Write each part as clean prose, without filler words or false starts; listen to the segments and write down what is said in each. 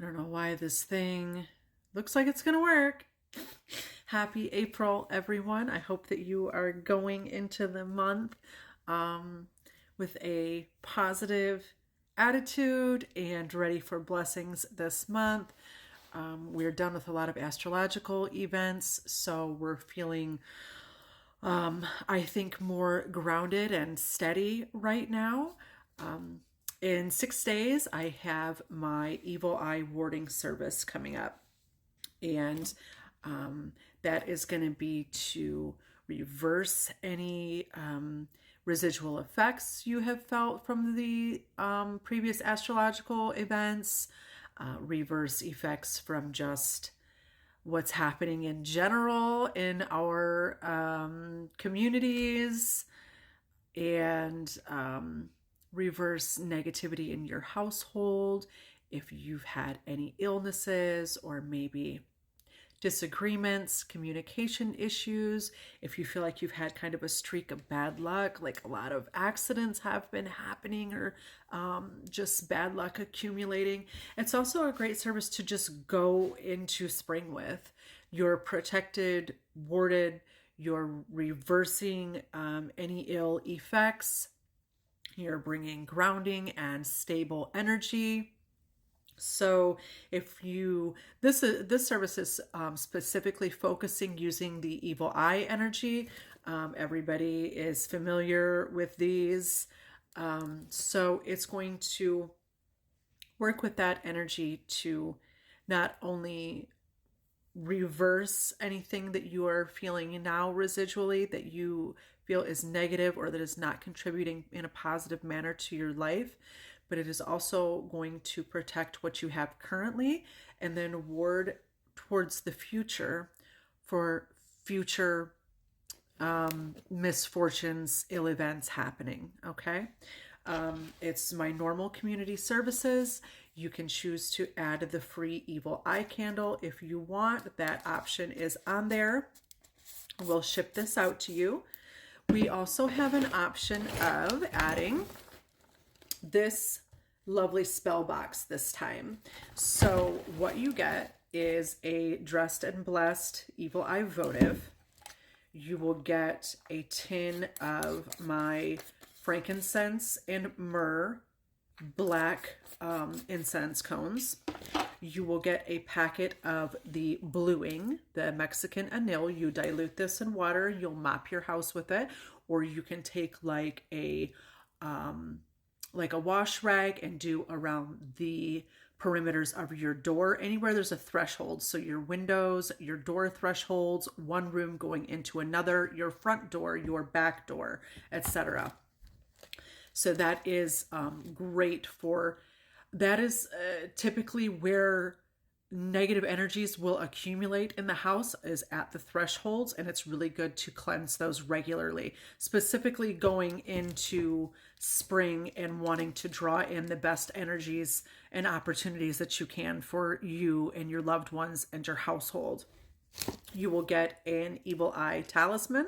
don't know why this thing looks like it's going to work. Happy April, everyone. I hope that you are going into the month um, with a positive attitude and ready for blessings this month. We're done with a lot of astrological events, so we're feeling, I think, more grounded and steady right now. In 6 days, I have my evil eye warding service coming up. And that is going to be to reverse any residual effects you have felt from the previous astrological events, reverse effects from just what's happening in general in our communities, and reverse negativity in your household if you've had any illnesses or maybe disagreements, communication issues, if you feel like you've had kind of a streak of bad luck, like a lot of accidents have been happening, or just bad luck accumulating. It's also a great service to just go into spring with. You're protected, warded, you're reversing any ill effects, you're bringing grounding and stable energy. So if you this service is specifically focusing using the evil eye energy. Everybody is familiar with these, so it's going to work with that energy to not only reverse anything that you are feeling now residually that you feel is negative or that is not contributing in a positive manner to your life, but it is also going to protect what you have currently and then ward towards the future for future misfortunes, ill events happening. Okay. It's my normal community services. You can choose to add the free evil eye candle if you want. That option is on there. We'll ship this out to you. We also have an option of adding this lovely spell box this time. So what you get is a Dressed and Blessed Evil Eye votive. You will get a tin of my frankincense and myrrh black incense cones. You will get a packet of the bluing, the Mexican anil. You dilute this in water, you'll mop your house with it, or you can take like a wash rag and do around the perimeters of your door, anywhere there's a threshold. So your windows, your door thresholds, one room going into another, your front door, your back door, etc. So that is great for, that is typically where negative energies will accumulate in the house, is at the thresholds, and it's really good to cleanse those regularly, specifically going into spring and wanting to draw in the best energies and opportunities that you can for you and your loved ones and your household. You will get an evil eye talisman,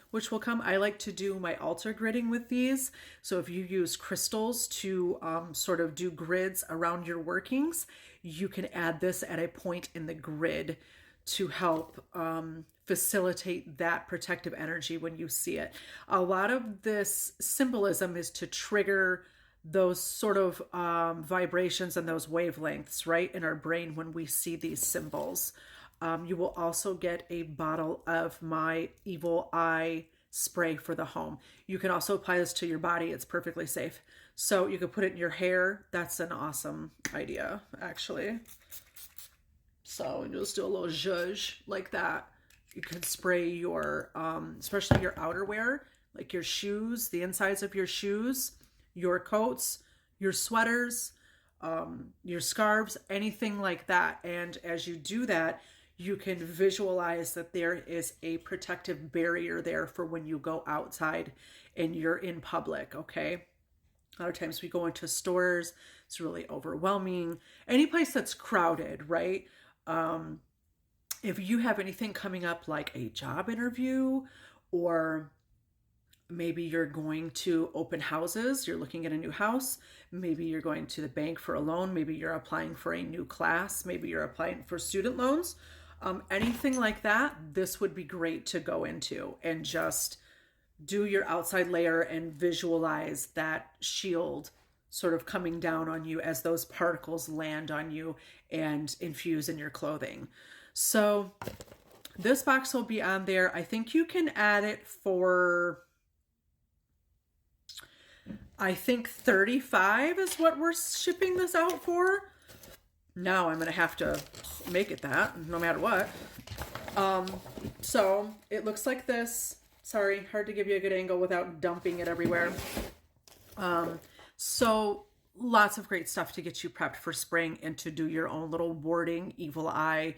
which will come. I like to do my altar gridding with these. So if you use crystals to sort of do grids around your workings, you can add this at a point in the grid to help facilitate that protective energy when you see it. A lot of this symbolism is to trigger those sort of vibrations and those wavelengths, right, in our brain when we see these symbols. You will also get a bottle of my evil eye spray for the home. You can also apply this to your body. It's perfectly safe. So you can put it in your hair. That's an awesome idea, actually. So just do a little zhuzh like that. You can spray your, especially your outerwear, like your shoes, the insides of your shoes, your coats, your sweaters, your scarves, anything like that. And as you do that, you can visualize that there is a protective barrier there for when you go outside and you're in public, okay? A lot of times we go into stores, it's really overwhelming. Any place that's crowded, right? If you have anything coming up like a job interview or Maybe you're going to open houses, you're looking at a new house. Maybe you're going to the bank for a loan. Maybe you're applying for a new class. Maybe you're applying for student loans. Anything like that, this would be great to go into and just do your outside layer and visualize that shield sort of coming down on you as those particles land on you and infuse in your clothing. So this box will be on there. I think you can add it for, I think 35 is what we're shipping this out for. Now I'm going to have to make it that no matter what. So it looks like this. Sorry, hard to give you a good angle without dumping it everywhere. So lots of great stuff to get you prepped for spring and to do your own little warding, evil eye,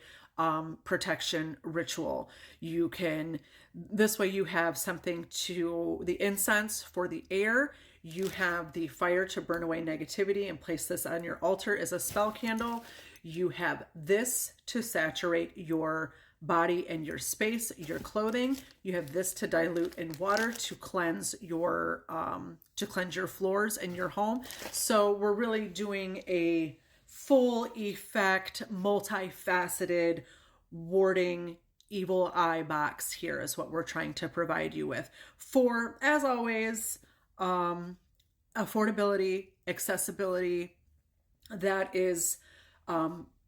protection ritual. You can, this way you have something to, the incense for the air, you have the fire to burn away negativity and place this on your altar as a spell candle. You have this to saturate your body and your space, your clothing. You have this to dilute in water to cleanse your floors and your home. So we're really doing a full effect, multifaceted warding evil eye box here is what we're trying to provide you with. For, as always, affordability, accessibility, that is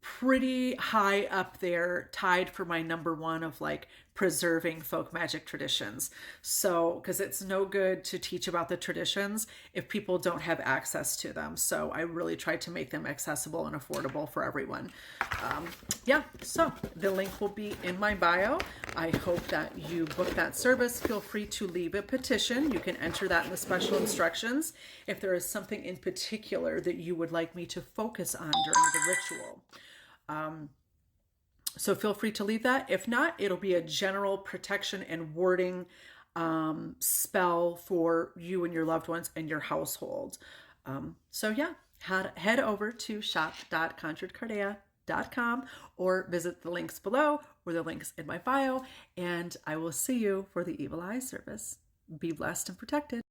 pretty high up there, tied for my number one of like preserving folk magic traditions. So, because it's no good to teach about the traditions if people don't have access to them. So I really tried to make them accessible and affordable for everyone. Yeah, so the link will be in my bio. I hope that you book that service. Feel free to leave a petition. You can enter that in the special instructions if there is something in particular that you would like me to focus on during the ritual. So feel free to leave that. If not, it'll be a general protection and warding spell for you and your loved ones and your household. So yeah, head over to shop.conjuredcardea.com or visit the links below or the links in my bio, and I will see you for the Evil Eye service. Be blessed and protected.